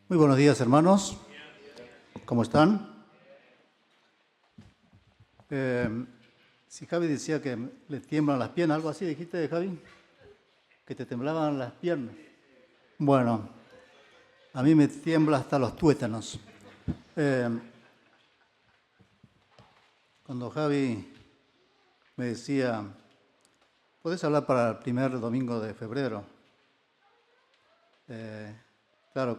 Muy buenos días, hermanos. ¿Cómo están? Si Javi decía que le tiemblan las piernas, algo así, dijiste, Javi, que te temblaban las piernas. Bueno, a mí me tiembla hasta los tuétanos. Cuando Javi me decía, ¿podés hablar para el primer domingo de febrero? Claro,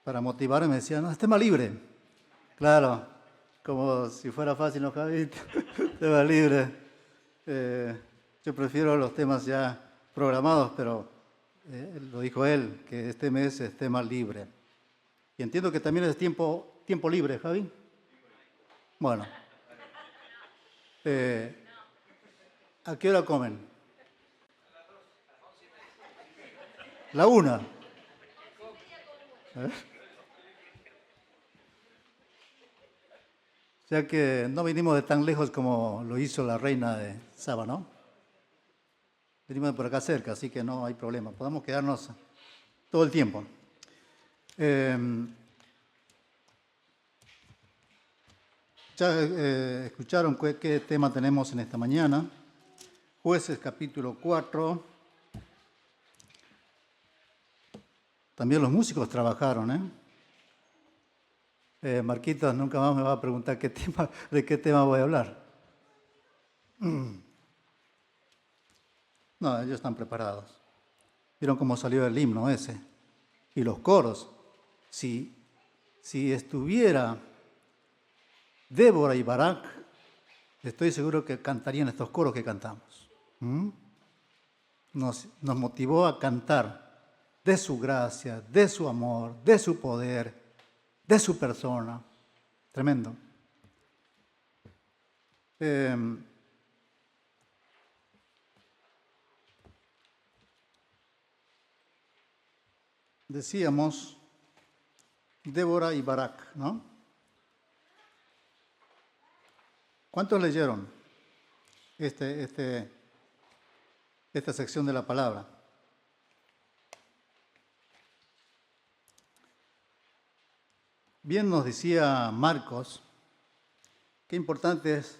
para motivarme me decía, no, es tema libre. Claro, como si fuera fácil, ¿no, Javi? Tema libre. Yo prefiero los temas ya programados, pero lo dijo él, que este mes es tema libre. Y entiendo que también es tiempo libre, Javi. Bueno. ¿A qué hora comen? La 1. O sea que no vinimos de tan lejos como lo hizo la reina de Saba, ¿no? Venimos de por acá cerca, así que no hay problema. Podemos quedarnos todo el tiempo. Ya escucharon qué tema tenemos en esta mañana. Jueces capítulo 4. También los músicos trabajaron, Marquitos nunca más me va a preguntar de qué tema voy a hablar. No, ellos están preparados. ¿Vieron cómo salió el himno ese? Y los coros. Si estuviera Débora y Barak, estoy seguro que cantarían estos coros que cantamos. Nos motivó a cantar de su gracia, de su amor, de su poder, de su persona. Tremendo. Decíamos Débora y Barak, ¿no? ¿Cuántos leyeron esta sección de la palabra? Bien nos decía Marcos, qué importante es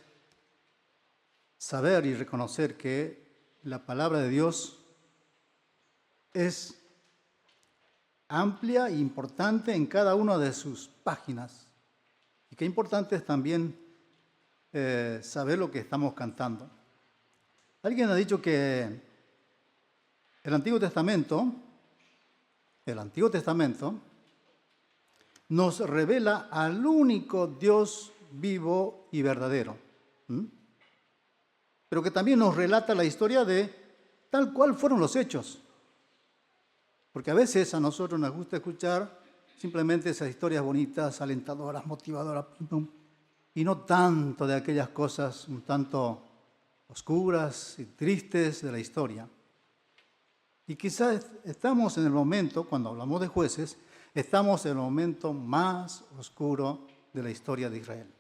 saber y reconocer que la palabra de Dios es amplia e importante en cada una de sus páginas. Y qué importante es también saber lo que estamos cantando. Alguien ha dicho que el Antiguo Testamento nos revela al único Dios vivo y verdadero. Pero que también nos relata la historia de tal cual fueron los hechos. Porque a veces a nosotros nos gusta escuchar simplemente esas historias bonitas, alentadoras, motivadoras, y no tanto de aquellas cosas un tanto oscuras y tristes de la historia. Y quizás estamos en el momento, cuando hablamos de jueces, estamos en el momento más oscuro de la historia de Israel.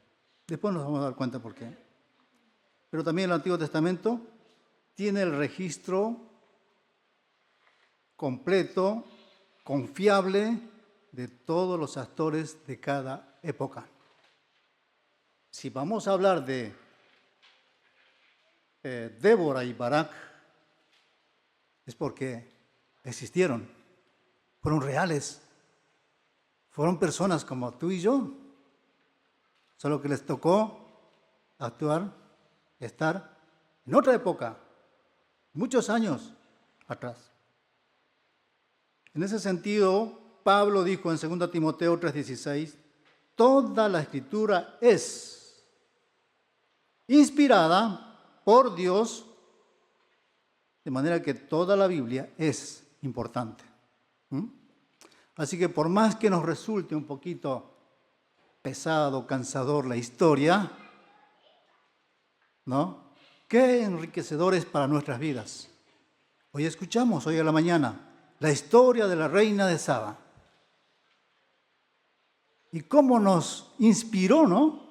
Después nos vamos a dar cuenta por qué. Pero también el Antiguo Testamento tiene el registro completo, confiable, de todos los actores de cada época. Si vamos a hablar de Débora y Barak, es porque existieron, fueron reales, fueron personas como tú y yo, solo que les tocó actuar, estar en otra época, muchos años atrás. En ese sentido, Pablo dijo en 2 Timoteo 3:16, toda la escritura es inspirada por Dios, de manera que toda la Biblia es importante. Así que por más que nos resulte un poquito pesado, cansador la historia, ¿no? Qué enriquecedor es para nuestras vidas. Hoy escuchamos, hoy a la mañana, la historia de la reina de Saba. Y cómo nos inspiró, ¿no?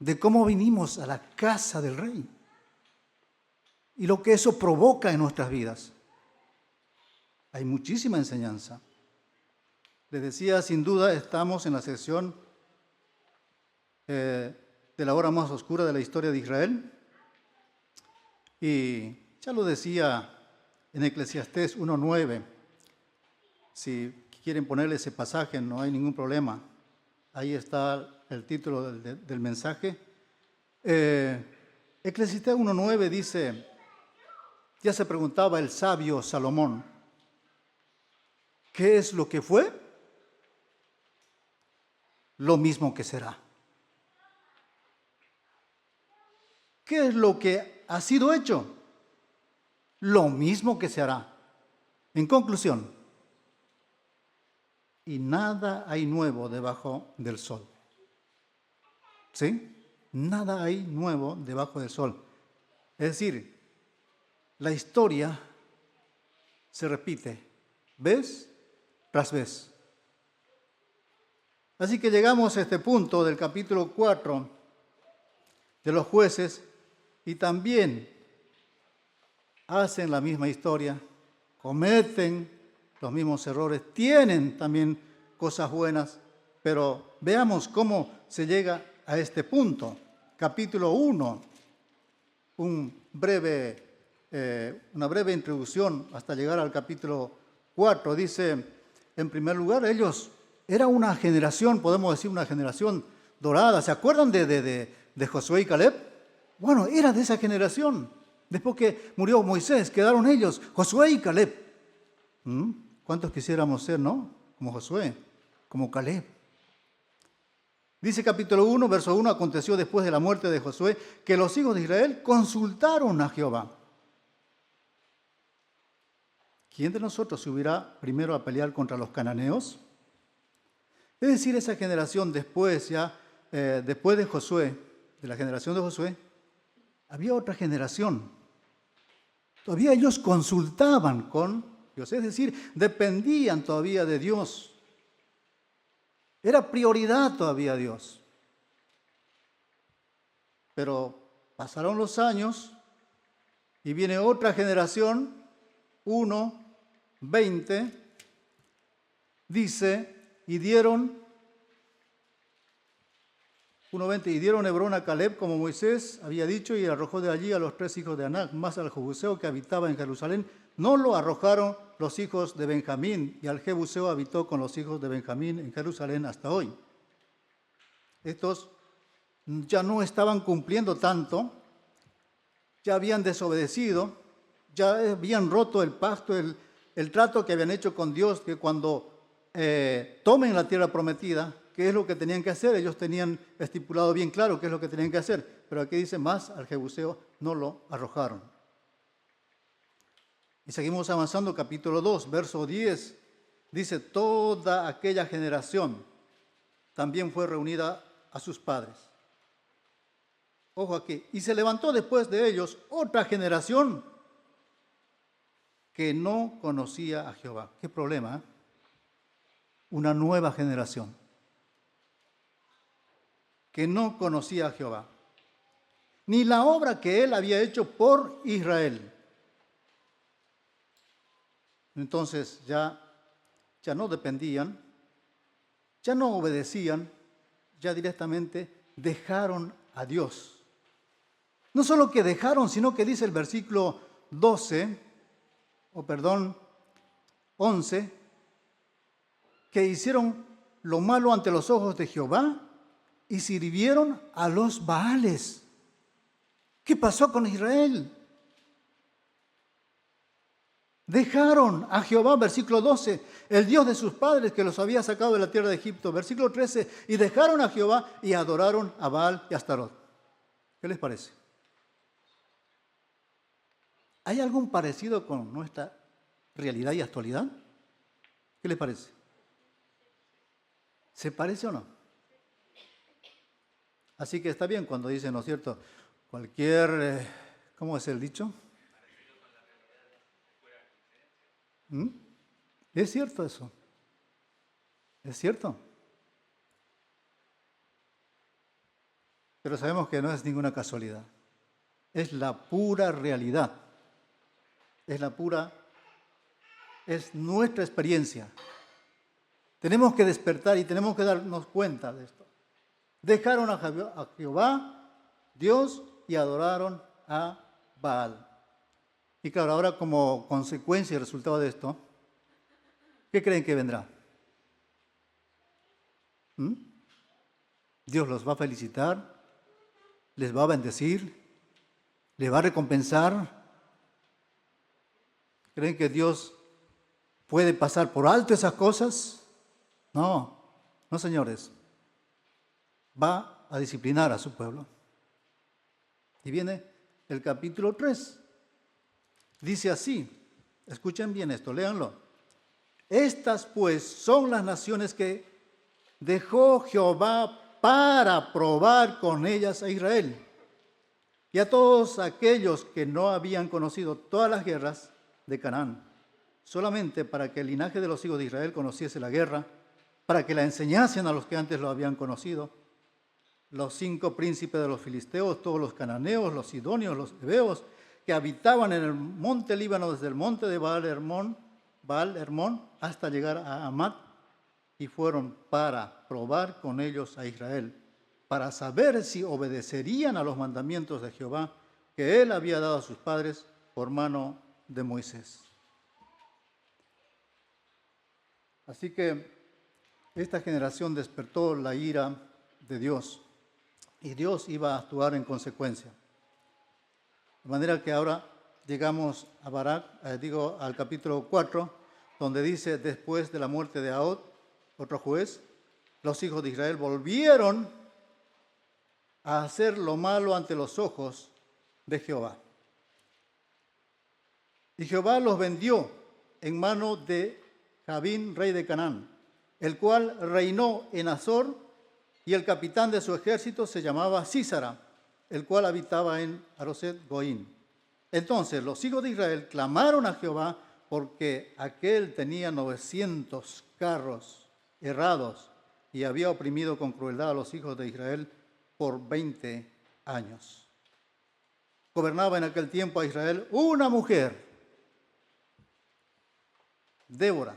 De cómo vinimos a la casa del rey. Y lo que eso provoca en nuestras vidas. Hay muchísima enseñanza. Les decía, sin duda, estamos en la sección de la hora más oscura de la historia de Israel. Y ya lo decía en Eclesiastés 1:9. Si quieren ponerle ese pasaje, no hay ningún problema. Ahí está el título del mensaje. Eclesiastés 1:9 dice, ya se preguntaba el sabio Salomón, ¿qué es lo que fue? Lo mismo que será. ¿Qué es lo que ha sido hecho? Lo mismo que se hará. En conclusión, y nada hay nuevo debajo del sol. ¿Sí? Nada hay nuevo debajo del sol. Es decir, la historia se repite vez tras vez. Así que llegamos a este punto del capítulo 4 de los jueces y también hacen la misma historia, cometen los mismos errores, tienen también cosas buenas, pero veamos cómo se llega a este punto. Capítulo 1, una breve introducción hasta llegar al capítulo 4. Dice, en primer lugar, ellos era una generación, podemos decir una generación dorada. ¿Se acuerdan de Josué y Caleb? Bueno, era de esa generación. Después que murió Moisés, quedaron ellos, Josué y Caleb. ¿Cuántos quisiéramos ser, no? Como Josué, como Caleb. Dice capítulo 1, verso 1, aconteció después de la muerte de Josué que los hijos de Israel consultaron a Jehová. ¿Quién de nosotros subirá primero a pelear contra los cananeos? Es decir, esa generación después de Josué, de la generación de Josué, había otra generación. Todavía ellos consultaban con Dios, es decir, dependían todavía de Dios. Era prioridad todavía Dios. Pero pasaron los años y viene otra generación, 1:20, dice, y dieron 1:20, y dieron Hebrón a Caleb como Moisés había dicho, y arrojó de allí a los 3 hijos de Anac, más al jebuseo que habitaba en Jerusalén. No lo arrojaron los hijos de Benjamín, y al jebuseo habitó con los hijos de Benjamín en Jerusalén hasta hoy. Estos ya no estaban cumpliendo tanto, ya habían desobedecido, ya habían roto el pacto, el trato que habían hecho con Dios, que cuando tomen la tierra prometida, ¿qué es lo que tenían que hacer? Ellos tenían estipulado bien claro qué es lo que tenían que hacer, pero aquí dice más, al jebuseo no lo arrojaron. Y seguimos avanzando, capítulo 2, verso 10, dice, toda aquella generación también fue reunida a sus padres. Ojo aquí, y se levantó después de ellos otra generación que no conocía a Jehová. ¿Qué problema? Una nueva generación que no conocía a Jehová, ni la obra que él había hecho por Israel. Entonces ya no dependían, ya no obedecían, ya directamente dejaron a Dios. No solo que dejaron, sino que dice el versículo 11, que hicieron lo malo ante los ojos de Jehová y sirvieron a los Baales. ¿Qué pasó con Israel? Dejaron a Jehová, versículo 12, el Dios de sus padres que los había sacado de la tierra de Egipto. Versículo 13, y dejaron a Jehová y adoraron a Baal y a Astarot. ¿Qué les parece? ¿Hay algún parecido con nuestra realidad y actualidad? ¿Qué les parece? ¿Se parece o no? Así que está bien cuando dicen, ¿no es cierto? Cualquier, ¿cómo es el dicho? ¿Es cierto eso? ¿Es cierto? Pero sabemos que no es ninguna casualidad. Es la pura realidad. Es es nuestra experiencia. Tenemos que despertar y tenemos que darnos cuenta de esto. Dejaron a Jehová, Dios, y adoraron a Baal. Y claro, ahora como consecuencia y resultado de esto, ¿qué creen que vendrá? Dios los va a felicitar, les va a bendecir, les va a recompensar. ¿Creen que Dios puede pasar por alto esas cosas? No, no, señores. Va a disciplinar a su pueblo. Y viene el capítulo 3. Dice así, escuchen bien esto, léanlo. Estas pues son las naciones que dejó Jehová para probar con ellas a Israel y a todos aquellos que no habían conocido todas las guerras de Canaán, solamente para que el linaje de los hijos de Israel conociese la guerra, para que la enseñasen a los que antes lo habían conocido, los 5 príncipes de los filisteos, todos los cananeos, los sidonios, los heveos, que habitaban en el monte Líbano, desde el monte de Baal Hermón hasta llegar a Amat, y fueron para probar con ellos a Israel, para saber si obedecerían a los mandamientos de Jehová que él había dado a sus padres por mano de Moisés. Así que esta generación despertó la ira de Dios y Dios iba a actuar en consecuencia. De manera que ahora llegamos a Barak, al capítulo 4, donde dice, después de la muerte de Ahod, otro juez, los hijos de Israel volvieron a hacer lo malo ante los ojos de Jehová. Y Jehová los vendió en mano de Jabín, rey de Canaán, el cual reinó en Azor, y el capitán de su ejército se llamaba Sísara, el cual habitaba en Aroset Goín. Entonces los hijos de Israel clamaron a Jehová porque aquel tenía 900 carros errados y había oprimido con crueldad a los hijos de Israel por 20 años. Gobernaba en aquel tiempo a Israel una mujer, Débora,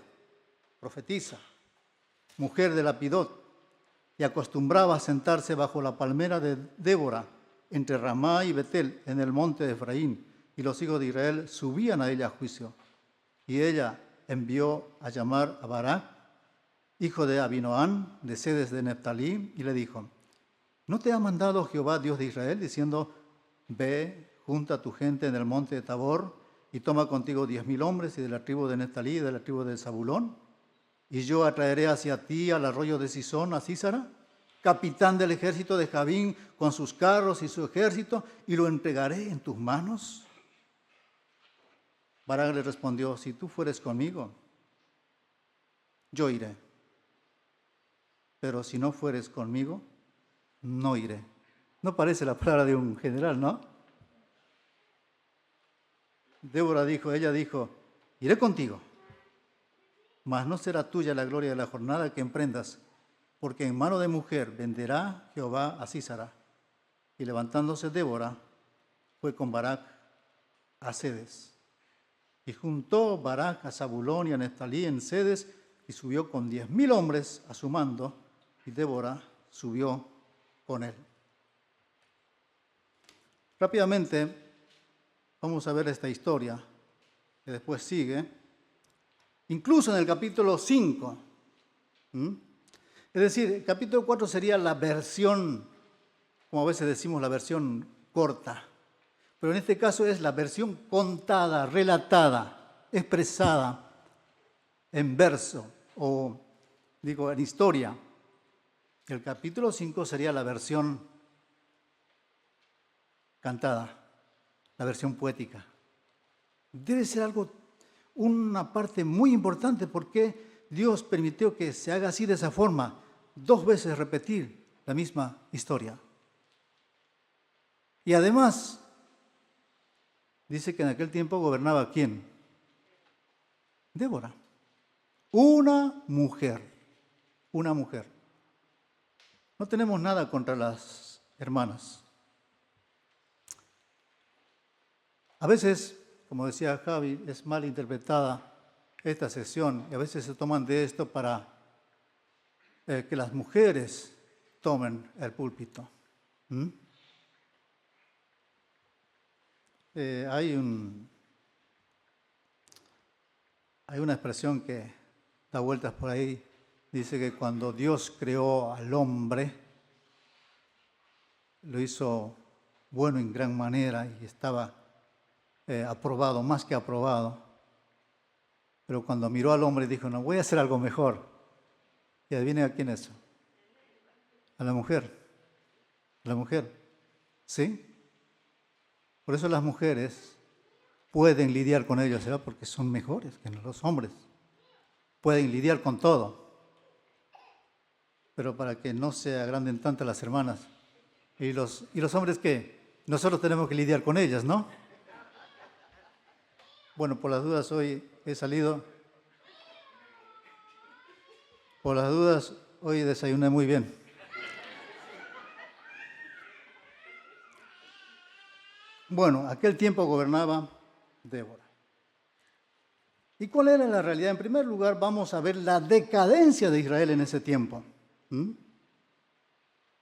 profetisa, mujer de Lapidot, y acostumbraba a sentarse bajo la palmera de Débora, entre Ramá y Betel, en el monte de Efraín, y los hijos de Israel subían a ella a juicio. Y ella envió a llamar a Barak, hijo de Abinoam, de Sedes de Neftalí, y le dijo, ¿no te ha mandado Jehová, Dios de Israel, diciendo, ve, junta a tu gente en el monte de Tabor, y toma contigo 10,000 hombres, y de la tribu de Neftalí, y de la tribu de Zabulón? Y yo atraeré hacia ti al arroyo de Sisón, a Sísara, capitán del ejército de Jabín, con sus carros y su ejército, y lo entregaré en tus manos. Barak le respondió, si tú fueres conmigo, yo iré. Pero si no fueres conmigo, no iré. No parece la palabra de un general, ¿no? Ella dijo, iré contigo, mas no será tuya la gloria de la jornada que emprendas, porque en mano de mujer venderá Jehová a Sísara. Y levantándose Débora, fue con Barak a Sedes. Y juntó Barak a Zabulón y a Neftalí en Sedes, y subió con 10,000 hombres a su mando, y Débora subió con él. Rápidamente vamos a ver esta historia, que después sigue, incluso en el capítulo 5. Es decir, el capítulo 4 sería la versión, como a veces decimos, la versión corta. Pero en este caso es la versión contada, relatada, expresada en verso o, en historia. El capítulo 5 sería la versión cantada, la versión poética. Debe ser una parte muy importante porque Dios permitió que se haga así de esa forma, 2 veces repetir la misma historia. Y además, dice que en aquel tiempo gobernaba ¿quién? Débora. Una mujer. No tenemos nada contra las hermanas. A veces, como decía Javi, es mal interpretada esta sesión y a veces se toman de esto para que las mujeres tomen el púlpito. ¿Mm? Hay una expresión que da vueltas por ahí, dice que cuando Dios creó al hombre, lo hizo bueno en gran manera y estaba aprobado, más que aprobado. Pero cuando miró al hombre dijo, no, voy a hacer algo mejor. Y adivinen a quién es. A la mujer. A la mujer. ¿Sí? Por eso las mujeres pueden lidiar con ellos, ¿verdad? Porque son mejores que los hombres. Pueden lidiar con todo. Pero para que no se agranden tanto las hermanas. ¿Y los hombres qué? Nosotros tenemos que lidiar con ellas, ¿no? Bueno, por las dudas hoy he salido. Por las dudas hoy desayuné muy bien. Bueno, aquel tiempo gobernaba Débora. ¿Y cuál era la realidad? En primer lugar, vamos a ver la decadencia de Israel en ese tiempo.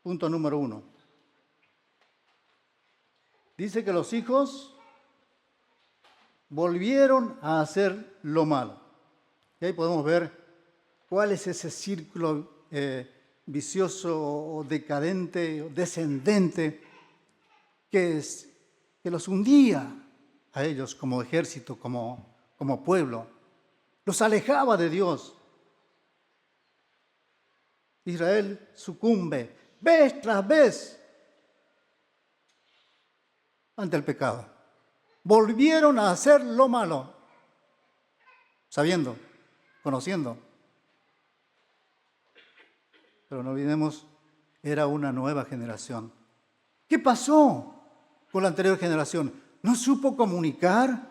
Punto número 1. Dice que los hijos volvieron a hacer lo malo. Y ahí podemos ver cuál es ese círculo vicioso o decadente o descendente que los hundía a ellos como ejército, como pueblo. Los alejaba de Dios. Israel sucumbe vez tras vez ante el pecado. Volvieron a hacer lo malo, sabiendo, conociendo. Pero no olvidemos, era una nueva generación. ¿Qué pasó con la anterior generación? ¿No supo comunicar?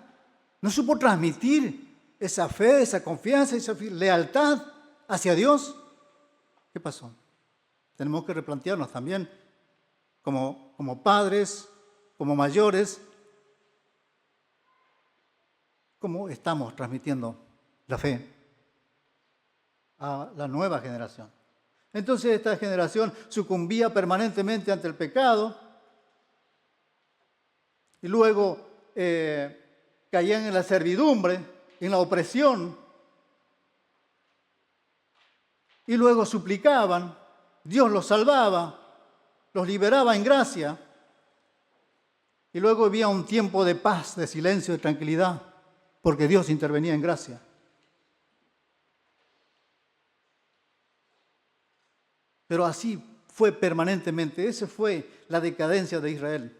¿No supo transmitir esa fe, esa confianza, esa lealtad hacia Dios? ¿Qué pasó? Tenemos que replantearnos también como padres, como mayores, cómo estamos transmitiendo la fe a la nueva generación. Entonces esta generación sucumbía permanentemente ante el pecado y luego caían en la servidumbre, en la opresión, y luego suplicaban, Dios los salvaba, los liberaba en gracia, y luego había un tiempo de paz, de silencio, de tranquilidad, porque Dios intervenía en gracia. Pero así fue permanentemente, esa fue la decadencia de Israel.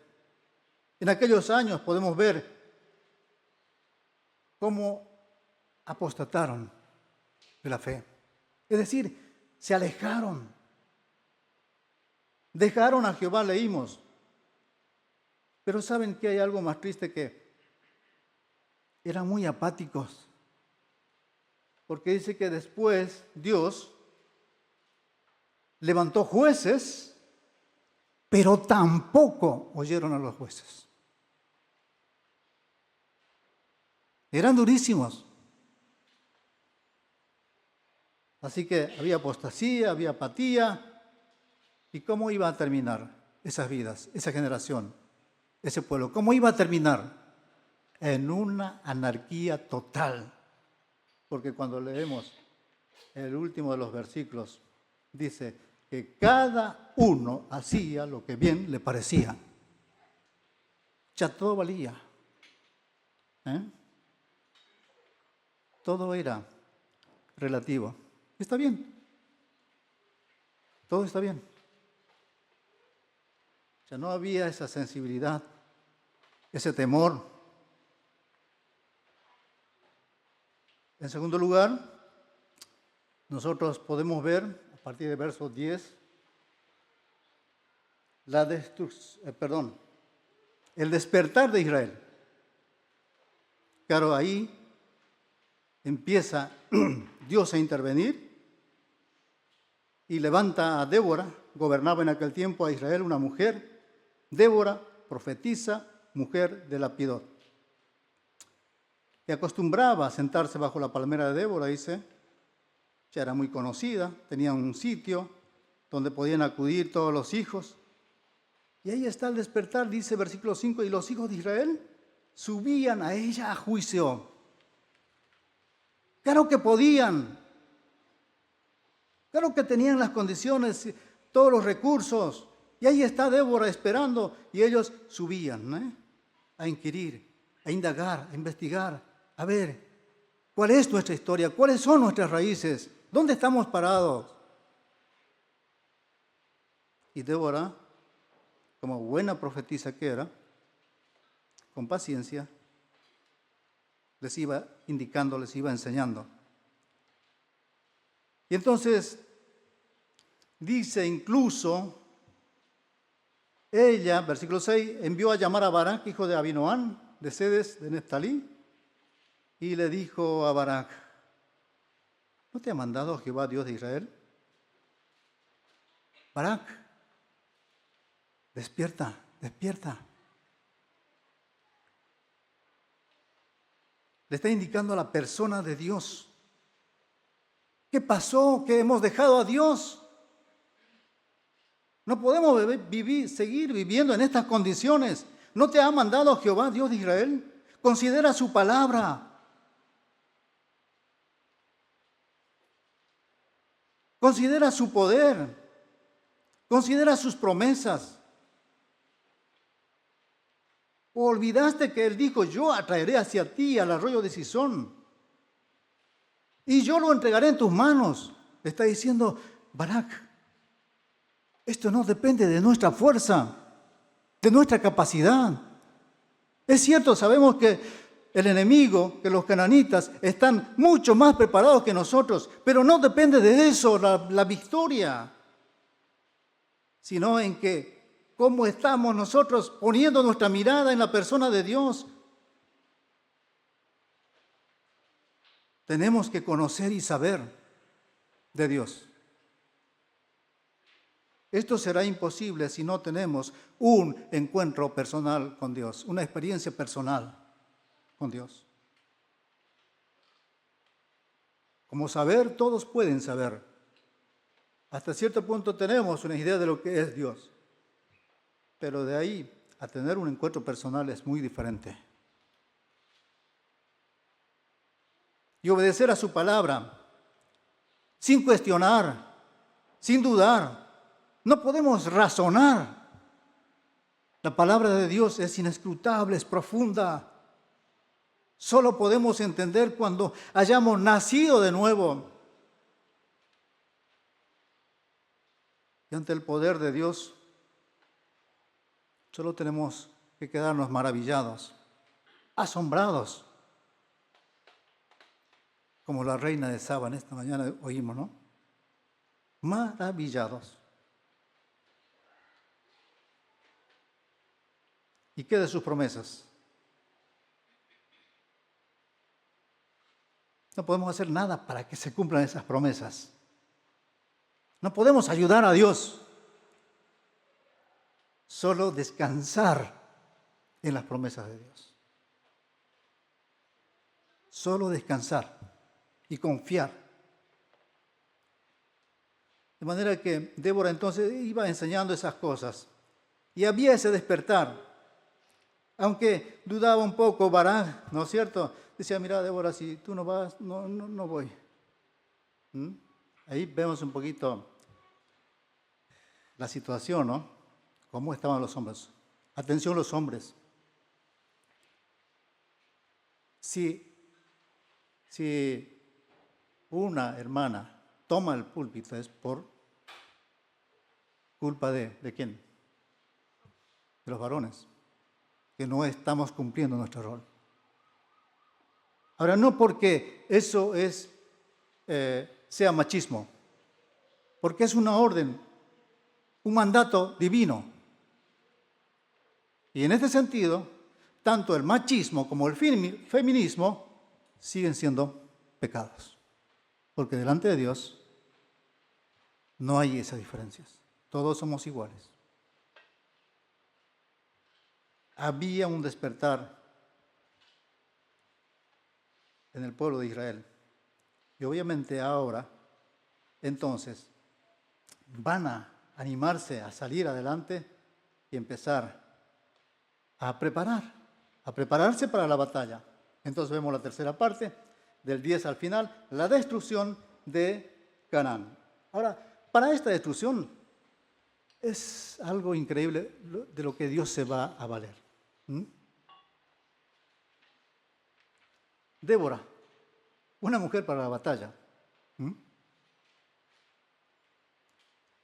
En aquellos años podemos ver cómo apostataron de la fe. Es decir, se alejaron. Dejaron a Jehová, leímos. Pero ¿saben que hay algo más triste? Que eran muy apáticos. Porque dice que después Dios levantó jueces, pero tampoco oyeron a los jueces. Eran durísimos. Así que había apostasía, había apatía. ¿Y cómo iba a terminar esas vidas, esa generación, ese pueblo? ¿Cómo iba a terminar? En una anarquía total. Porque cuando leemos el último de los versículos, dice que cada uno hacía lo que bien le parecía. Ya todo valía. Todo era relativo. Está bien. Todo está bien. Ya no había esa sensibilidad, ese temor. En segundo lugar, nosotros podemos ver, a partir del verso 10, el despertar de Israel. Claro, ahí empieza Dios a intervenir y levanta a Débora, gobernaba en aquel tiempo a Israel una mujer, Débora, profetisa, mujer de Lapidot. que acostumbraba a sentarse bajo la palmera de Débora, dice, ya era muy conocida, tenía un sitio donde podían acudir todos los hijos. Y ahí está el despertar, dice versículo 5, y los hijos de Israel subían a ella a juicio. Claro que podían, claro que tenían las condiciones, todos los recursos. Y ahí está Débora esperando y ellos subían a inquirir, a indagar, a investigar, a ver cuál es nuestra historia, cuáles son nuestras raíces, dónde estamos parados. Y Débora, como buena profetisa que era, con paciencia, les iba indicando, les iba enseñando. Y entonces dice incluso, ella, versículo 6, envió a llamar a Barak, hijo de Abinoam, de Sedes, de Neftalí, y le dijo a Barak, ¿no te ha mandado Jehová, Dios de Israel? Barak, despierta, despierta. Le está indicando a la persona de Dios. ¿Qué pasó? ¿Que hemos dejado a Dios? No podemos seguir viviendo en estas condiciones. ¿No te ha mandado Jehová, Dios de Israel? Considera su palabra. Considera su poder. Considera sus promesas. ¿O olvidaste que Él dijo, yo atraeré hacia ti al arroyo de Cisón y yo lo entregaré en tus manos? Está diciendo Barak, esto no depende de nuestra fuerza, de nuestra capacidad. Es cierto, sabemos que el enemigo, que los cananitas están mucho más preparados que nosotros, pero no depende de eso la victoria, sino en que cómo estamos nosotros poniendo nuestra mirada en la persona de Dios. Tenemos que conocer y saber de Dios. Esto será imposible si no tenemos un encuentro personal con Dios, una experiencia personal con Dios. Como saber, todos pueden saber. Hasta cierto punto tenemos una idea de lo que es Dios. Pero de ahí a tener un encuentro personal es muy diferente. Y obedecer a su palabra, sin cuestionar, sin dudar. No podemos razonar. La palabra de Dios es inescrutable, es profunda. Solo podemos entender cuando hayamos nacido de nuevo. Y ante el poder de Dios, solo tenemos que quedarnos maravillados, asombrados, como la reina de Saba en esta mañana oímos, ¿no? Maravillados. ¿Y qué de sus promesas? No podemos hacer nada para que se cumplan esas promesas. No podemos ayudar a Dios. Solo descansar en las promesas de Dios. Solo descansar y confiar. De manera que Débora entonces iba enseñando esas cosas. Y había ese despertar. Aunque dudaba un poco Barak, ¿no es cierto? Decía, mira Débora, si tú no vas, no voy. Ahí vemos un poquito la situación, ¿no? ¿Cómo estaban los hombres? Atención los hombres. Si una hermana toma el púlpito es por culpa ¿de quién? De los varones, que no estamos cumpliendo nuestro rol. Ahora, no porque eso sea machismo, porque es una orden, un mandato divino. Y en este sentido, tanto el machismo como el feminismo siguen siendo pecados. Porque delante de Dios no hay esas diferencias. Todos somos iguales. Había un despertar en el pueblo de Israel. Y obviamente ahora, entonces, van a animarse a salir adelante y empezar a prepararse para la batalla. Entonces vemos la tercera parte, del 10 al final, la destrucción de Canaán. Ahora, para esta destrucción es algo increíble de lo que Dios se va a valer. Débora, una mujer para la batalla.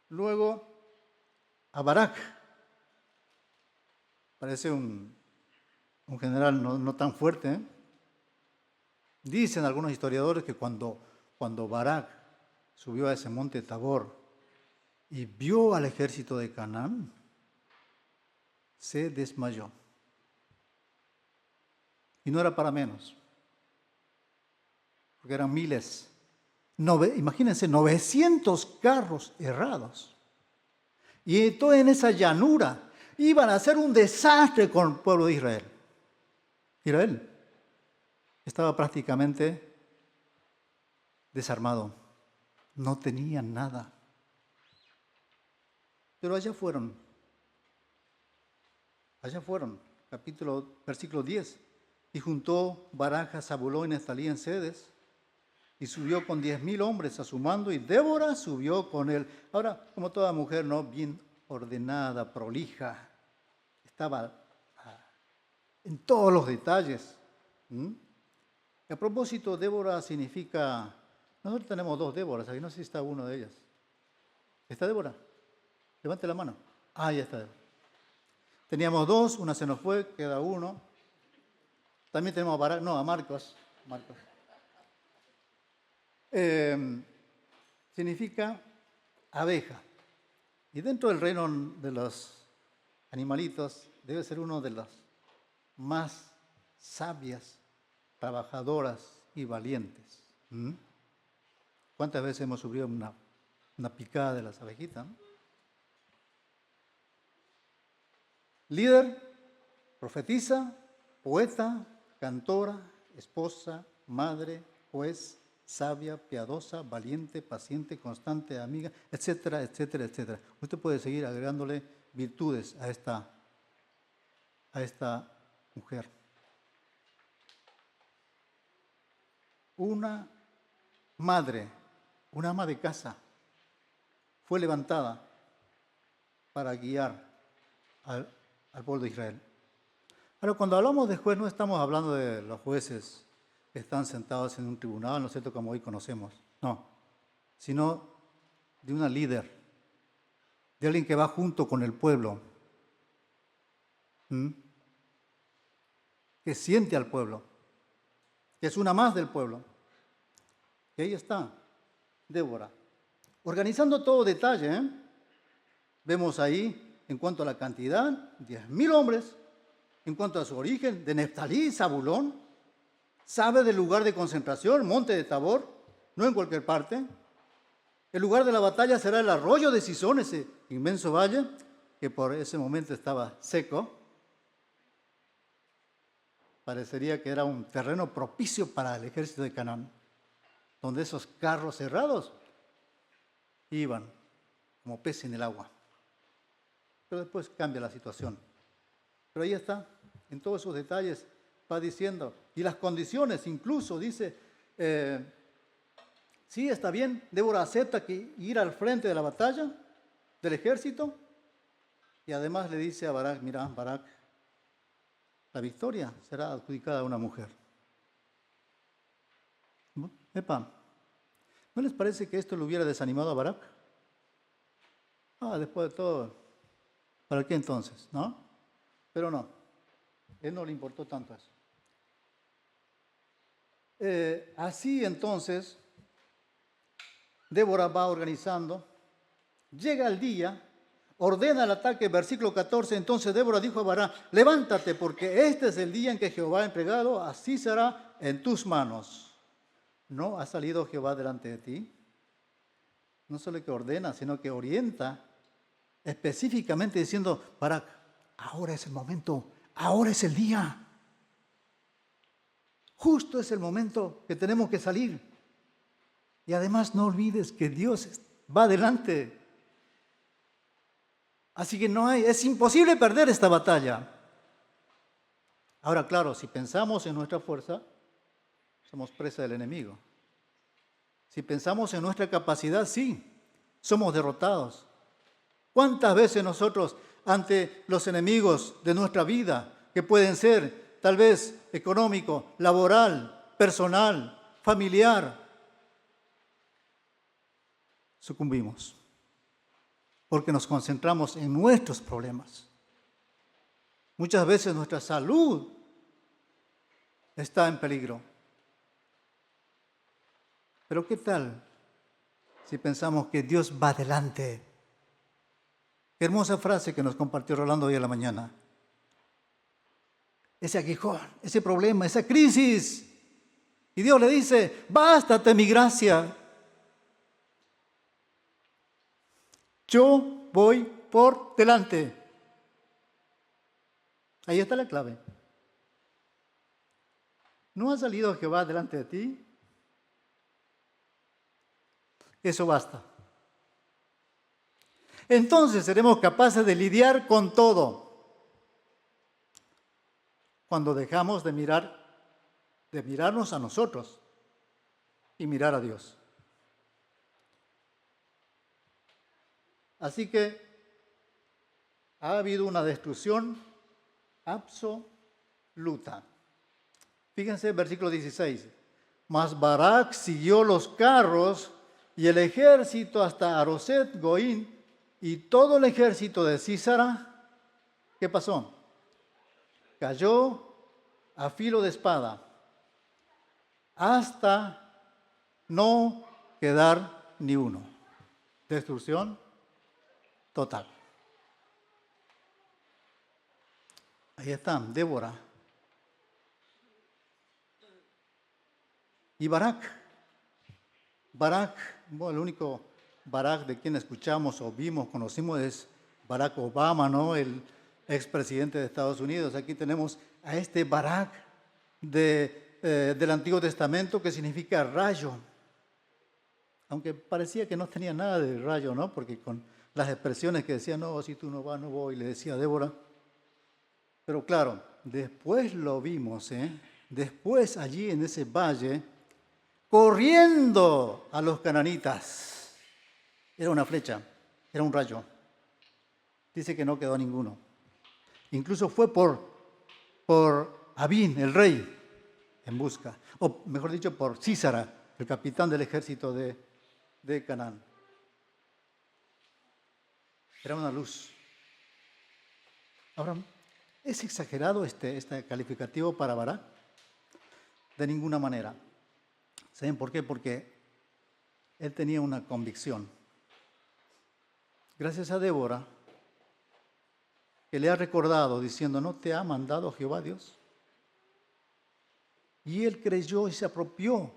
Luego, a Barak, parece un general no tan fuerte, ¿eh? Dicen algunos historiadores que cuando Barak subió a ese monte Tabor y vio al ejército de Canaán, se desmayó. Y no era para menos, porque eran miles. Imagínense, 900 carros errados. Y todo en esa llanura iban a hacer un desastre con el pueblo de Israel. Israel estaba prácticamente desarmado. No tenían nada. Pero allá fueron, versículo 10. Y juntó Barak a Zabulón y Neftalí en Cedes, y subió con 10,000 hombres a su mando, y Débora subió con él. Ahora, como toda mujer, ¿no? Bien ordenada, prolija, estaba en todos los detalles. Y a propósito, Débora significa, nosotros tenemos 2 Déboras, aquí no sé si está uno de ellas. ¿Está Débora? Levante la mano. Ah, ya está Débora. Teníamos 2, una se nos fue, queda uno. También tenemos a Barak, no, a Marcos. Significa abeja. Y dentro del reino de los animalitos debe ser uno de las más sabias, trabajadoras y valientes. ¿Cuántas veces hemos sufrido una picada de las abejitas? Líder, profetisa, poeta, cantora, esposa, madre, juez, sabia, piadosa, valiente, paciente, constante, amiga, etcétera, etcétera, etcétera. Usted puede seguir agregándole virtudes a esta mujer. Una madre, una ama de casa, fue levantada para guiar al pueblo de Israel. Ahora, cuando hablamos de juez, no estamos hablando de los jueces que están sentados en un tribunal, ¿no es cierto?, como hoy conocemos. No, sino de una líder, de alguien que va junto con el pueblo, que siente al pueblo, que es una más del pueblo. Y ahí está, Débora, organizando todo detalle. Vemos ahí, en cuanto a la cantidad, 10,000 hombres. En cuanto a su origen, de Neftalí, Zabulón, sabe del lugar de concentración, monte de Tabor, no en cualquier parte. El lugar de la batalla será el arroyo de Sison, ese inmenso valle, que por ese momento estaba seco. Parecería que era un terreno propicio para el ejército de Canaán, donde esos carros cerrados iban como peces en el agua. Pero después cambia la situación. Pero ahí está, en todos esos detalles va diciendo, y las condiciones incluso, dice, sí, está bien, Débora acepta que ir al frente de la batalla, del ejército, y además le dice a Barak, mira, Barak, la victoria será adjudicada a una mujer. Epa, ¿no les parece que esto le hubiera desanimado a Barak? Después de todo, ¿para qué entonces, no? Pero no, él no le importó tanto eso. Así entonces, Débora va organizando, llega el día, ordena el ataque, versículo 14, entonces Débora dijo a Barak, levántate porque este es el día en que Jehová ha entregado, así será en tus manos. ¿No ha salido Jehová delante de ti? No solo que ordena, sino que orienta específicamente diciendo, Barak, ahora es el momento, ahora es el día. justo es el momento que tenemos que salir. Y además no olvides que Dios va adelante. Así que es imposible perder esta batalla. Ahora, claro, si pensamos en nuestra fuerza, somos presa del enemigo. Si pensamos en nuestra capacidad, sí, somos derrotados. ¿Cuántas veces nosotros, ante los enemigos de nuestra vida, que pueden ser tal vez económico, laboral, personal, familiar, sucumbimos? Porque nos concentramos en nuestros problemas. Muchas veces nuestra salud está en peligro. Pero ¿qué tal si pensamos que Dios va adelante? Qué hermosa frase que nos compartió Rolando hoy a la mañana. Ese aguijón, ese problema, esa crisis. Y Dios le dice, bástate mi gracia. Yo voy por delante. Ahí está la clave. ¿No ha salido Jehová delante de ti? Eso basta. Entonces seremos capaces de lidiar con todo. Cuando dejamos de mirarnos a nosotros y mirar a Dios. Así que ha habido una destrucción absoluta. Fíjense el versículo 16. Mas Barak siguió los carros y el ejército hasta Aroset Goín, y todo el ejército de Sísara, ¿qué pasó? Cayó a filo de espada hasta no quedar ni uno. Destrucción total. Ahí están, Débora. Y Barak, bueno, el único Barak de quien escuchamos o vimos, conocimos es Barack Obama, ¿no? El expresidente de Estados Unidos. Aquí tenemos a este Barak del Antiguo Testamento, que significa rayo. Aunque parecía que no tenía nada de rayo, ¿no? Porque con las expresiones que decía, no, si tú no vas, no voy, le decía a Débora. Pero claro, después lo vimos, después allí en ese valle, corriendo a los cananitas. Era una flecha, era un rayo. Dice que no quedó ninguno. Incluso fue por Abín, el rey, en busca. O mejor dicho, por Sísara, el capitán del ejército de Canaán. Era una luz. Ahora, ¿es exagerado este calificativo para Barak? De ninguna manera. ¿Saben por qué? Porque él tenía una convicción. Gracias a Débora, que le ha recordado diciendo, ¿no te ha mandado Jehová Dios? Y él creyó y se apropió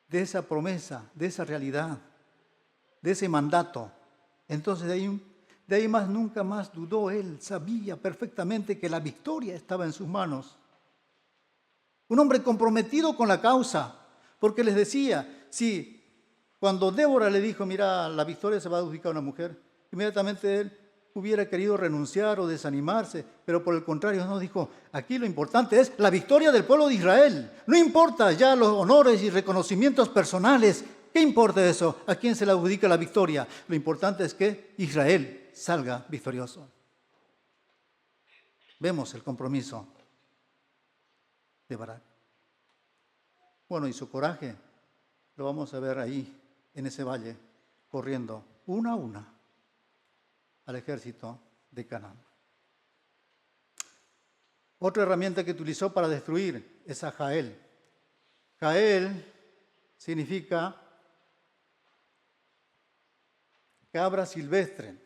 de esa promesa, de esa realidad, de ese mandato. Entonces de ahí más nunca más dudó. Él sabía perfectamente que la victoria estaba en sus manos. Un hombre comprometido con la causa, porque les decía, si cuando Débora le dijo, mira, la victoria se va a adjudicar a una mujer, inmediatamente él hubiera querido renunciar o desanimarse, pero por el contrario no, dijo, aquí lo importante es la victoria del pueblo de Israel. No importa ya los honores y reconocimientos personales, ¿qué importa eso? ¿A quién se le adjudica la victoria? Lo importante es que Israel salga victorioso. Vemos el compromiso de Barak. Bueno, y su coraje lo vamos a ver ahí, en ese valle, corriendo una a una al ejército de Canaán. Otra herramienta que utilizó para destruir es a Jael. Jael significa cabra silvestre.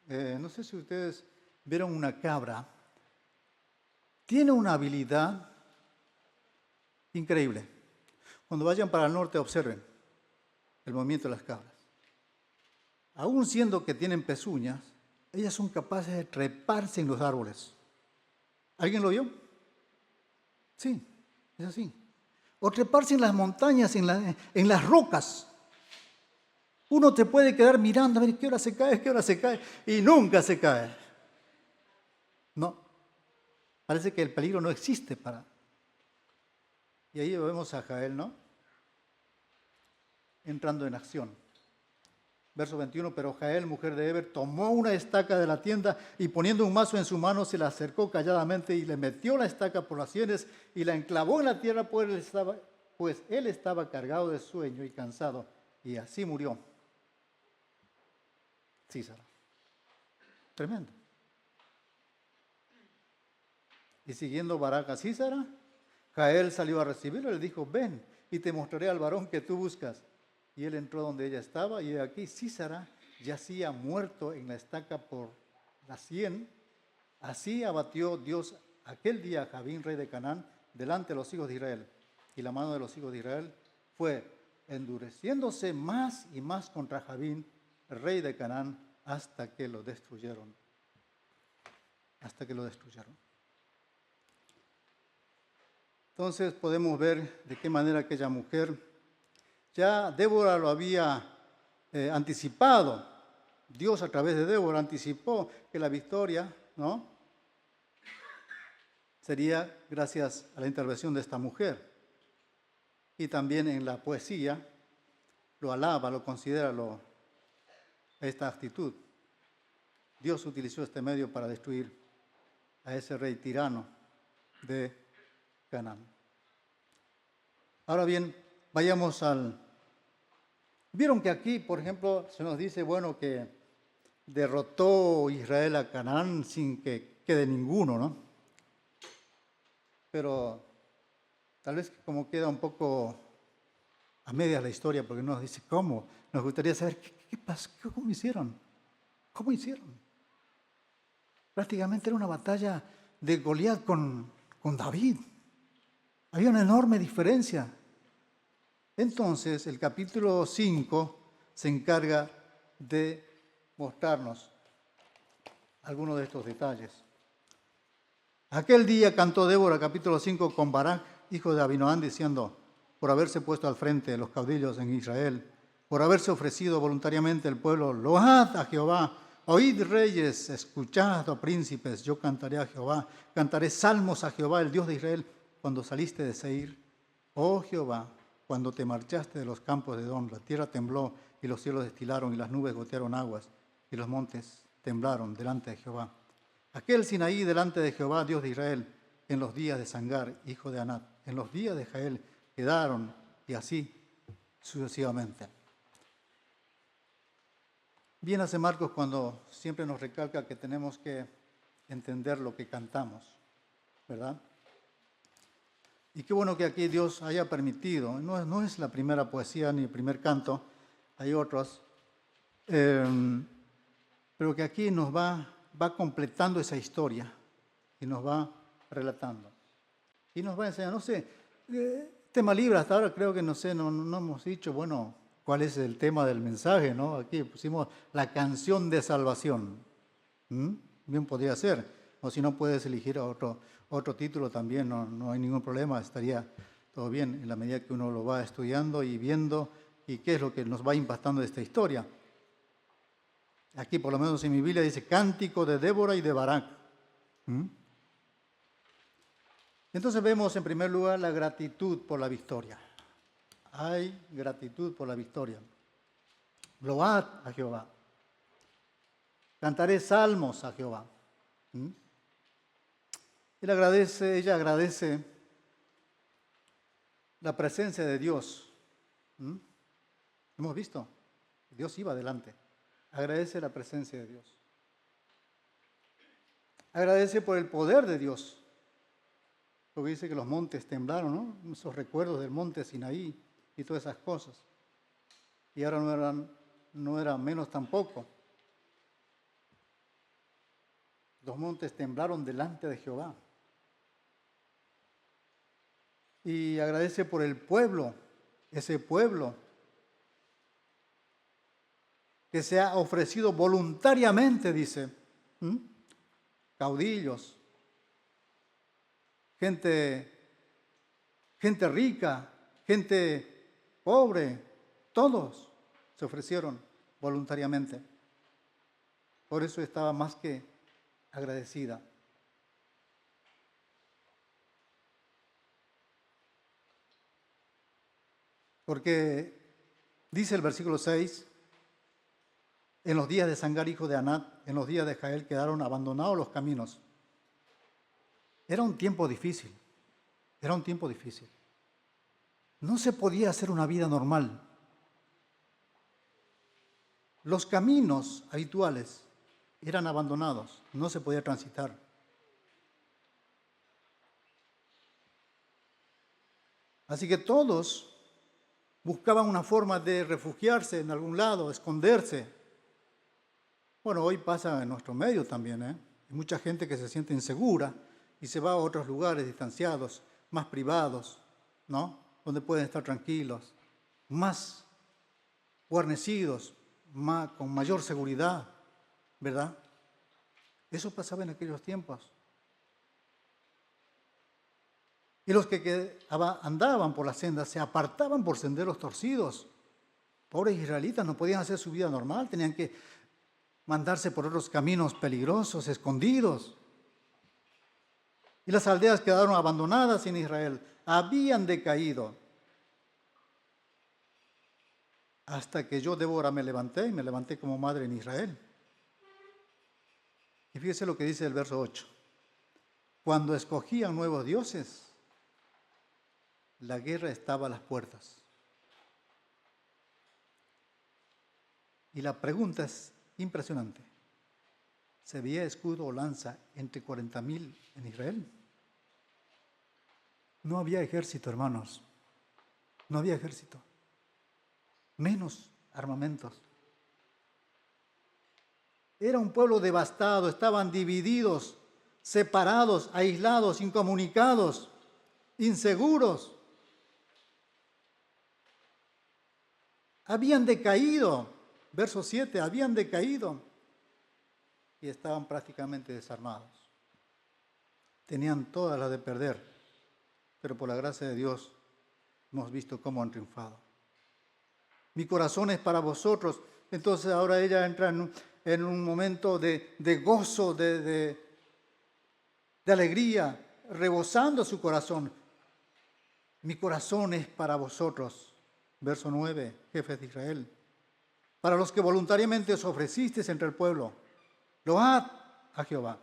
No sé si ustedes vieron una cabra. Tiene una habilidad increíble. Cuando vayan para el norte, observen el movimiento de las cabras. Aún siendo que tienen pezuñas, ellas son capaces de treparse en los árboles. ¿Alguien lo vio? Sí, es así. O treparse en las montañas, en las rocas. Uno te puede quedar mirando, a ver qué hora se cae, qué hora se cae, y nunca se cae. No, parece que el peligro no existe para. Y ahí vemos a Jael, ¿no? Entrando en acción. Verso 21, pero Jael, mujer de Heber, tomó una estaca de la tienda y poniendo un mazo en su mano se la acercó calladamente y le metió la estaca por las sienes y la enclavó en la tierra, pues él estaba cargado de sueño y cansado, y así murió Sísara. Tremendo. Y siguiendo Barak a Sísara, Jael salió a recibirlo y le dijo, ven y te mostraré al varón que tú buscas. Y él entró donde ella estaba y aquí Sísara yacía muerto en la estaca por la sien. Así abatió Dios aquel día a Jabín, rey de Canaán, delante de los hijos de Israel. Y la mano de los hijos de Israel fue endureciéndose más y más contra Jabín, rey de Canaán, hasta que lo destruyeron. Hasta que lo destruyeron. Entonces podemos ver de qué manera aquella mujer, ya Débora lo había anticipado. Dios a través de Débora anticipó que la victoria, ¿no?, sería gracias a la intervención de esta mujer. Y también en la poesía lo alaba, lo considera esta actitud. Dios utilizó este medio para destruir a ese rey tirano de Canaán. Ahora bien, vayamos Vieron que aquí, por ejemplo, se nos dice, bueno, que derrotó Israel a Canaán sin que quede ninguno, ¿no? Pero tal vez como queda un poco a medias la historia, porque nos dice cómo. Nos gustaría saber qué pasó, cómo hicieron. ¿Cómo hicieron? Prácticamente era una batalla de Goliat con David. Había una enorme diferencia. Entonces, el capítulo 5 se encarga de mostrarnos algunos de estos detalles. Aquel día cantó Débora, capítulo 5, con Barak, hijo de Abinoam, diciendo, por haberse puesto al frente de los caudillos en Israel, por haberse ofrecido voluntariamente el pueblo, load a Jehová, oíd reyes, escuchad, oh príncipes, yo cantaré a Jehová, cantaré salmos a Jehová, el Dios de Israel, cuando saliste de Seir, oh Jehová, cuando te marchaste de los campos de Edom, la tierra tembló y los cielos destilaron y las nubes gotearon aguas y los montes temblaron delante de Jehová. Aquel Sinaí delante de Jehová, Dios de Israel, en los días de Sangar, hijo de Anat, en los días de Jael, quedaron y así sucesivamente. Bien hace Marcos cuando siempre nos recalca que tenemos que entender lo que cantamos, ¿verdad? Y qué bueno que aquí Dios haya permitido, no es la primera poesía ni el primer canto, hay otros, pero que aquí nos va completando esa historia y nos va relatando. Y nos va enseñando, no sé, tema libre, hasta ahora creo que no hemos dicho, bueno, cuál es el tema del mensaje, ¿no? Aquí pusimos la canción de salvación. Bien podría ser, o si no puedes elegir otro título también, no hay ningún problema, estaría todo bien en la medida que uno lo va estudiando y viendo y qué es lo que nos va impactando de esta historia. Aquí por lo menos en mi Biblia dice Cántico de Débora y de Barak. Entonces vemos en primer lugar la gratitud por la victoria. Hay gratitud por la victoria. Load a Jehová. Cantaré salmos a Jehová. Ella agradece la presencia de Dios. Hemos visto, Dios iba adelante. Agradece la presencia de Dios. Agradece por el poder de Dios. Porque dice que los montes temblaron, ¿no? Esos recuerdos del monte Sinaí y todas esas cosas. Y ahora no eran menos tampoco. Los montes temblaron delante de Jehová. Y agradece por el pueblo, ese pueblo que se ha ofrecido voluntariamente, dice, caudillos, gente rica, gente pobre, todos se ofrecieron voluntariamente. Por eso estaba más que agradecida. Porque dice el versículo 6, en los días de Sangar, hijo de Anat, en los días de Jael quedaron abandonados los caminos. Era un tiempo difícil, era un tiempo difícil. No se podía hacer una vida normal. Los caminos habituales eran abandonados, no se podía transitar. Así que todos buscaban una forma de refugiarse en algún lado, esconderse. Bueno, hoy pasa en nuestro medio también, Hay mucha gente que se siente insegura y se va a otros lugares distanciados, más privados, ¿no? Donde pueden estar tranquilos, más guarnecidos, con mayor seguridad, ¿verdad? Eso pasaba en aquellos tiempos. Y los que andaban por las sendas se apartaban por senderos torcidos. Pobres israelitas no podían hacer su vida normal, tenían que mandarse por otros caminos peligrosos, escondidos. Y las aldeas quedaron abandonadas en Israel, habían decaído. Hasta que yo, Débora, me levanté como madre en Israel. Y fíjese lo que dice el verso 8. Cuando escogían nuevos dioses, la guerra estaba a las puertas. Y la pregunta es impresionante. ¿Se veía escudo o lanza entre 40.000 en Israel? No había ejército, hermanos. No había ejército. Menos armamentos. Era un pueblo devastado, estaban divididos, separados, aislados, incomunicados, inseguros. Habían decaído, verso 7, habían decaído y estaban prácticamente desarmados. Tenían todas las de perder, pero por la gracia de Dios hemos visto cómo han triunfado. Mi corazón es para vosotros. Entonces ahora ella entra en un momento de gozo, de alegría, rebosando su corazón. Mi corazón es para vosotros. Verso 9, jefes de Israel. Para los que voluntariamente os ofrecisteis entre el pueblo, load a Jehová.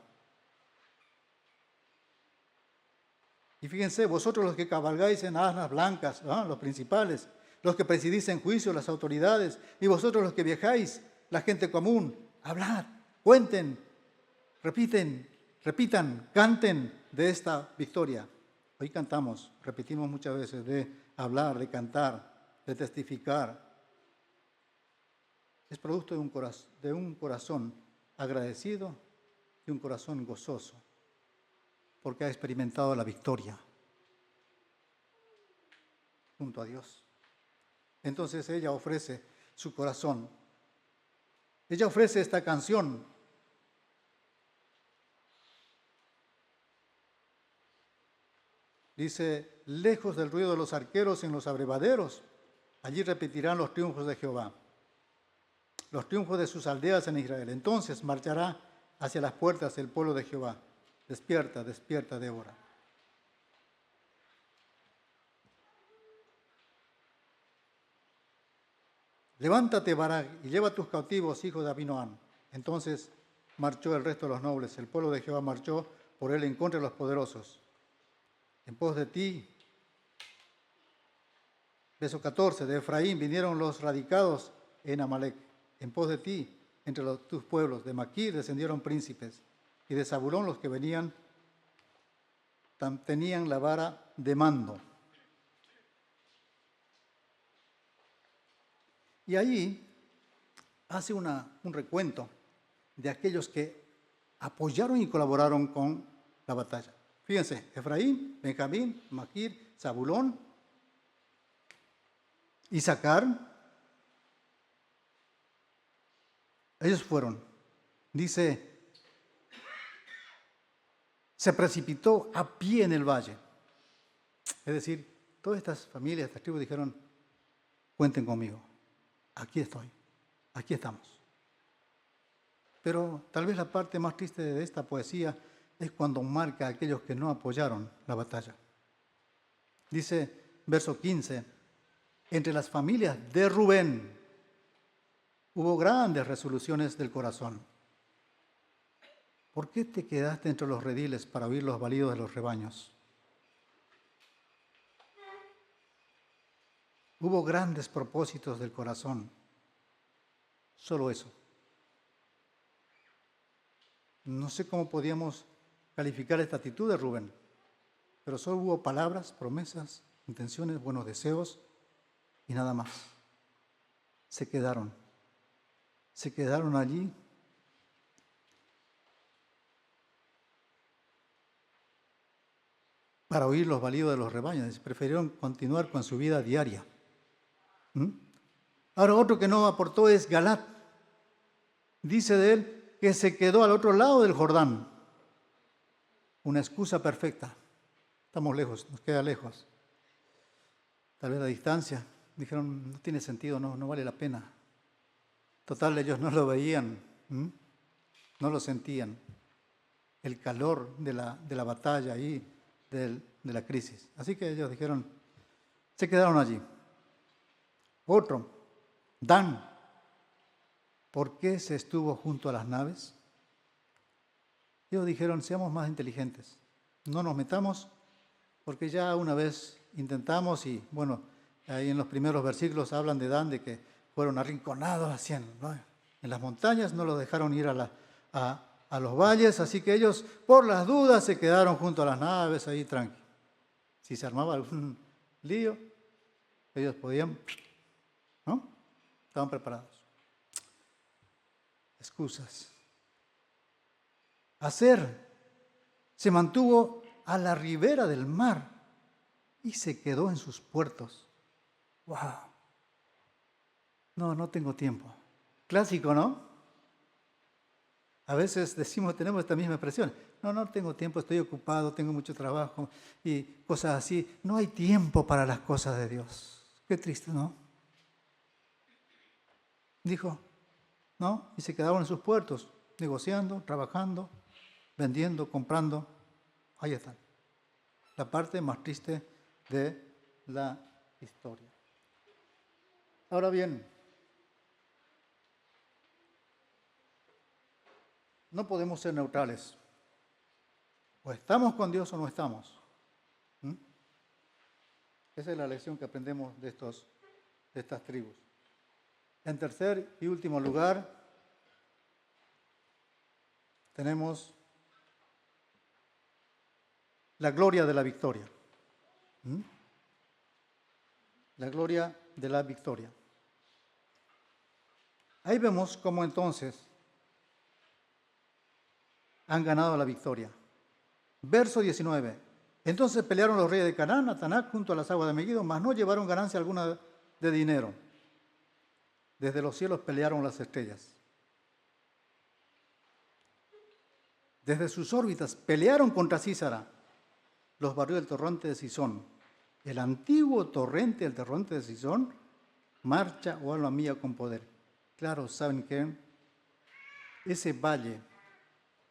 Y fíjense, vosotros los que cabalgáis en asnas blancas, los principales, los que presidís en juicio, las autoridades, y vosotros los que viajáis, la gente común, hablad, cuenten, repitan, canten de esta victoria. Hoy cantamos, repetimos muchas veces de hablar, de cantar, de testificar. Es producto de un corazón agradecido y un corazón gozoso, porque ha experimentado la victoria junto a Dios. Entonces ella ofrece su corazón. Ella ofrece esta canción. Dice, lejos del ruido de los arqueros en los abrevaderos, allí repetirán los triunfos de Jehová, los triunfos de sus aldeas en Israel. Entonces marchará hacia las puertas el pueblo de Jehová. Despierta, despierta, Débora. Levántate, Barak, y lleva a tus cautivos, hijos de Abinoam. Entonces marchó el resto de los nobles. El pueblo de Jehová marchó por él en contra de los poderosos. En pos de ti, verso 14, de Efraín vinieron los radicados en Amalek. En pos de ti, entre tus pueblos, de Maquir descendieron príncipes. Y de Zabulón los que venían tenían la vara de mando. Y allí hace un recuento de aquellos que apoyaron y colaboraron con la batalla. Fíjense, Efraín, Benjamín, Maquir, Zabulón, Isaacar. Ellos fueron. Dice, se precipitó a pie en el valle. Es decir, todas estas familias, estas tribus dijeron, cuenten conmigo, aquí estoy, aquí estamos. Pero tal vez la parte más triste de esta poesía es cuando marca a aquellos que no apoyaron la batalla. Dice, verso 15, entre las familias de Rubén hubo grandes resoluciones del corazón. ¿Por qué te quedaste entre los rediles para oír los balidos de los rebaños? Hubo grandes propósitos del corazón. Solo eso. No sé cómo podíamos calificar esta actitud de Rubén, pero solo hubo palabras, promesas, intenciones, buenos deseos y nada más. Se quedaron allí. Para oír los balidos de los rebaños, prefirieron continuar con su vida diaria. Ahora otro que no aportó es Galat. Dice de él que se quedó al otro lado del Jordán. Una excusa perfecta. Estamos lejos, nos queda lejos. Tal vez la distancia. Dijeron, no tiene sentido, no vale la pena. Total, ellos no lo veían, no lo sentían. El calor de la batalla ahí, de la crisis. Así que ellos dijeron, se quedaron allí. Otro, Dan. ¿Por qué se estuvo junto a las naves? Ellos dijeron, seamos más inteligentes. No nos metamos, porque ya una vez intentamos y, bueno, ahí en los primeros versículos hablan de Dan, de que fueron arrinconados así en las montañas, no los dejaron ir a los valles, así que ellos, por las dudas, se quedaron junto a las naves ahí tranqui. Si se armaba algún lío, ellos podían, ¿no? Estaban preparados. Excusas. Aser se mantuvo a la ribera del mar y se quedó en sus puertos. ¡Wow! No tengo tiempo. Clásico, ¿no? A veces decimos, tenemos esta misma expresión. No tengo tiempo, estoy ocupado, tengo mucho trabajo y cosas así. No hay tiempo para las cosas de Dios. Qué triste, ¿no? Dijo, ¿no? Y se quedaron en sus puertos, negociando, trabajando, vendiendo, comprando. Ahí está. La parte más triste de la historia. Ahora bien, no podemos ser neutrales. O estamos con Dios o no estamos. Esa es la lección que aprendemos de estas tribus. En tercer y último lugar, tenemos la gloria de la victoria. La gloria de la victoria. Ahí vemos cómo entonces han ganado la victoria. Verso 19. Entonces pelearon los reyes de Canaán, a Taanac, junto a las aguas de Megiddo, mas no llevaron ganancia alguna de dinero. Desde los cielos pelearon las estrellas. Desde sus órbitas pelearon contra Sísara. Los barrió del torrente de Sison. El antiguo torrente, el torrente de Sison, marcha o alma mía con poder. Claro, ¿saben qué? Ese valle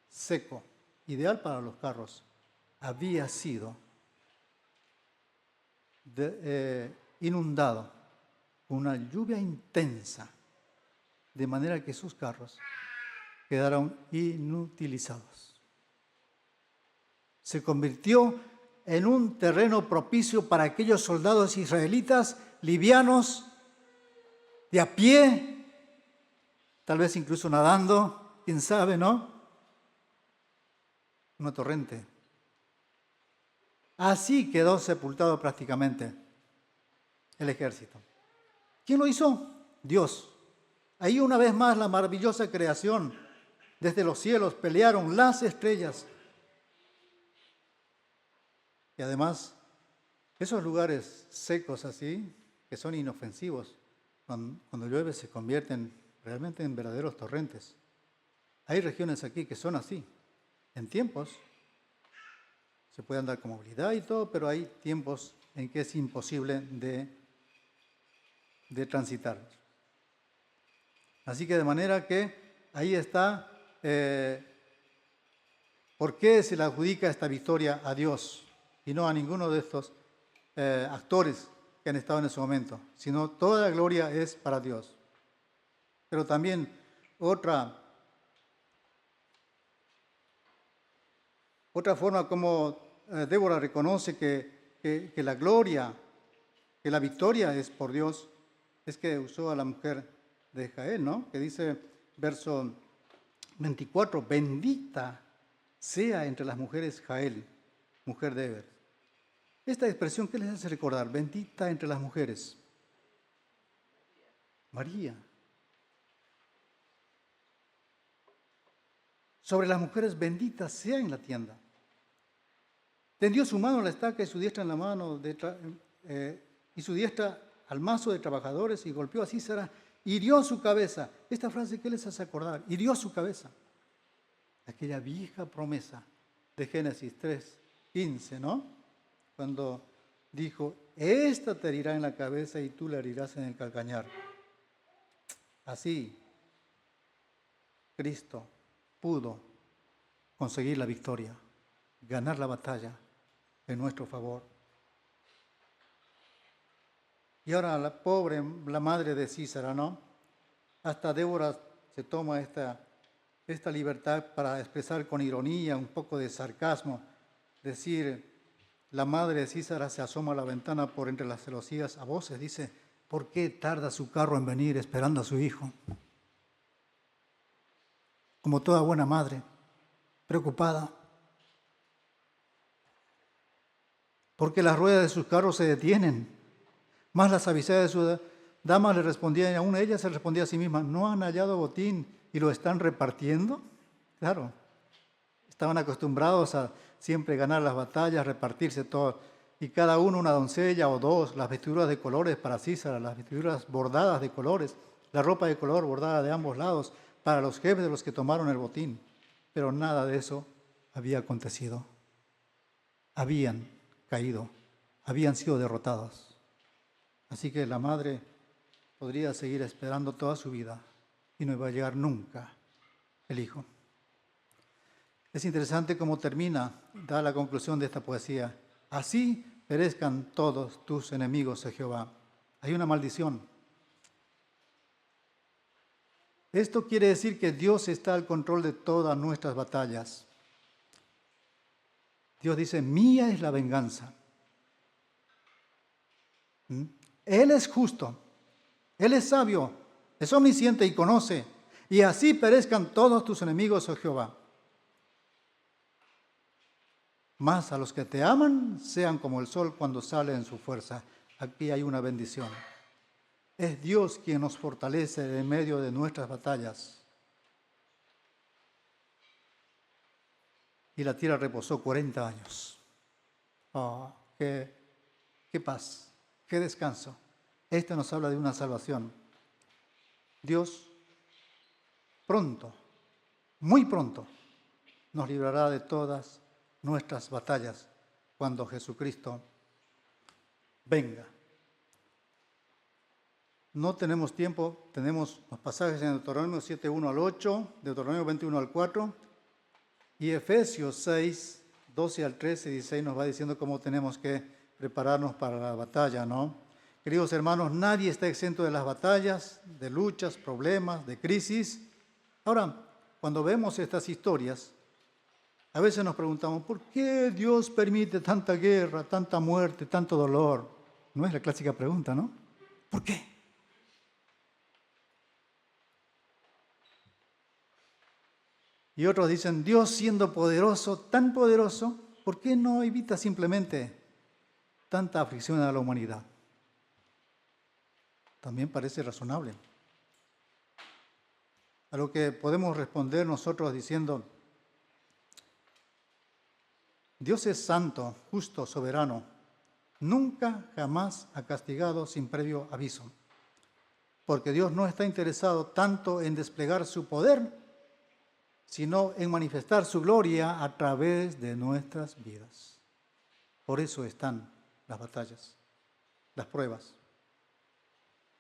seco, ideal para los carros, había sido inundado con una lluvia intensa, de manera que sus carros quedaron inutilizados. Se convirtió en un terreno propicio para aquellos soldados israelitas livianos, de a pie, tal vez incluso nadando, quién sabe, ¿no? Una torrente. Así quedó sepultado prácticamente el ejército. ¿Quién lo hizo? Dios. Ahí una vez más la maravillosa creación. Desde los cielos pelearon las estrellas. Y además, esos lugares secos así, que son inofensivos, cuando llueve se convierten realmente en verdaderos torrentes. Hay regiones aquí que son así. En tiempos Se puede andar con movilidad y todo, pero hay tiempos en que es imposible de transitar. Así que de manera que ahí está, ¿por qué se le adjudica esta victoria a Dios y no a ninguno de estos actores que han estado en ese momento? Sino toda la gloria es para Dios. Pero también otra forma como Débora reconoce que la gloria, que la victoria es por Dios, es que usó a la mujer de Jael, ¿no? Que dice, verso 24, bendita sea entre las mujeres Jael, mujer de Heber. Esta expresión, ¿qué les hace recordar? Bendita entre las mujeres. María. Sobre las mujeres, bendita sea en la tienda. Tendió su mano a la estaca y su diestra en la mano, y su diestra al mazo de trabajadores y golpeó a Sísara, hirió su cabeza. Esta frase, ¿qué les hace acordar? Hirió su cabeza. Aquella vieja promesa de Génesis 3:15, ¿no? Cuando dijo, esta te herirá en la cabeza y tú la herirás en el calcañar. Así, Cristo pudo conseguir la victoria, ganar la batalla en nuestro favor. Y ahora la madre de Sísara, ¿no? Hasta Débora se toma esta libertad para expresar con ironía, un poco de sarcasmo, decir, la madre de Sísara se asoma a la ventana por entre las celosías a voces, dice, ¿por qué tarda su carro en venir esperando a su hijo? Como toda buena madre, preocupada. Porque las ruedas de sus carros se detienen. Más las avisadas de sus damas le respondían, y aún ella se respondía a sí misma, ¿no han hallado botín y lo están repartiendo? Claro, estaban acostumbrados a siempre ganar las batallas, repartirse todo. Y cada uno una doncella o dos, las vestiduras de colores para Sísara, las vestiduras bordadas de colores, la ropa de color bordada de ambos lados, para los jefes de los que tomaron el botín. Pero nada de eso había acontecido. Habían caído, habían sido derrotados. Así que la madre podría seguir esperando toda su vida y no iba a llegar nunca el hijo. Es interesante cómo termina, da la conclusión de esta poesía. Así perezcan todos tus enemigos, Jehová. Hay una maldición. Esto quiere decir que Dios está al control de todas nuestras batallas. Dios dice, mía es la venganza. Él es justo, Él es sabio, es omnisciente y conoce. Y así perezcan todos tus enemigos, oh Jehová. Mas a los que te aman sean como el sol cuando sale en su fuerza. Aquí hay una bendición. Es Dios quien nos fortalece en medio de nuestras batallas. Y la tierra reposó 40 años. Oh, qué paz, qué descanso. Esto nos habla de una salvación. Dios pronto, muy pronto, nos librará de todas nuestras batallas cuando Jesucristo venga. No tenemos tiempo, tenemos los pasajes en Deuteronomio 7:1 al 8, Deuteronomio 21 al 4 y Efesios 6, 12 al 13 y 16 nos va diciendo cómo tenemos que prepararnos para la batalla, ¿no? Queridos hermanos, nadie está exento de las batallas, de luchas, problemas, de crisis. Ahora, cuando vemos estas historias, a veces nos preguntamos, ¿por qué Dios permite tanta guerra, tanta muerte, tanto dolor? No es la clásica pregunta, ¿no? ¿Por qué? Y otros dicen, Dios siendo poderoso, tan poderoso, ¿por qué no evita simplemente tanta aflicción a la humanidad? También parece razonable. A lo que podemos responder nosotros diciendo, Dios es santo, justo, soberano. Nunca, jamás ha castigado sin previo aviso. Porque Dios no está interesado tanto en desplegar su poder, sino en manifestar su gloria a través de nuestras vidas. Por eso están las batallas, las pruebas.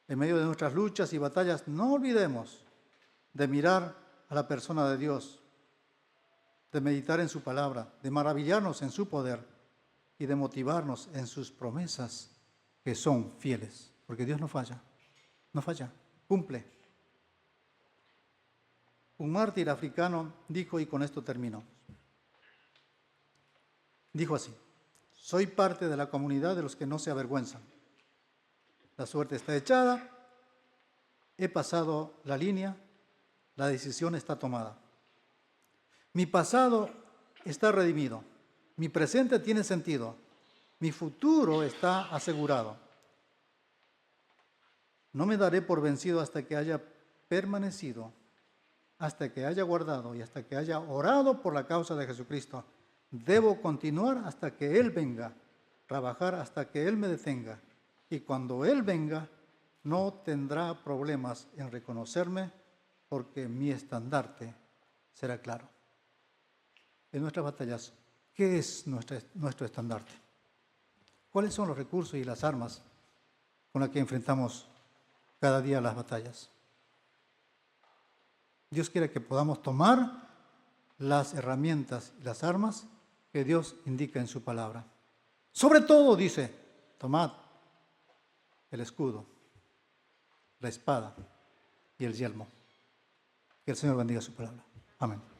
En medio de nuestras luchas y batallas, no olvidemos de mirar a la persona de Dios, de meditar en su palabra, de maravillarnos en su poder y de motivarnos en sus promesas que son fieles, porque Dios no falla, cumple. Un mártir africano dijo, y con esto termino, dijo así: soy parte de la comunidad de los que no se avergüenzan. La suerte está echada, he pasado la línea, la decisión está tomada. Mi pasado está redimido, mi presente tiene sentido, mi futuro está asegurado. No me daré por vencido hasta que haya permanecido, hasta que haya guardado y hasta que haya orado por la causa de Jesucristo. Debo continuar hasta que Él venga, trabajar hasta que Él me detenga. Y cuando Él venga, no tendrá problemas en reconocerme, porque mi estandarte será claro. En nuestras batallas, ¿qué es nuestro estandarte? ¿Cuáles son los recursos y las armas con las que enfrentamos cada día las batallas? Dios quiere que podamos tomar las herramientas y las armas que Dios indica en su palabra. Sobre todo dice, tomad el escudo, la espada y el yelmo. Que el Señor bendiga su palabra. Amén.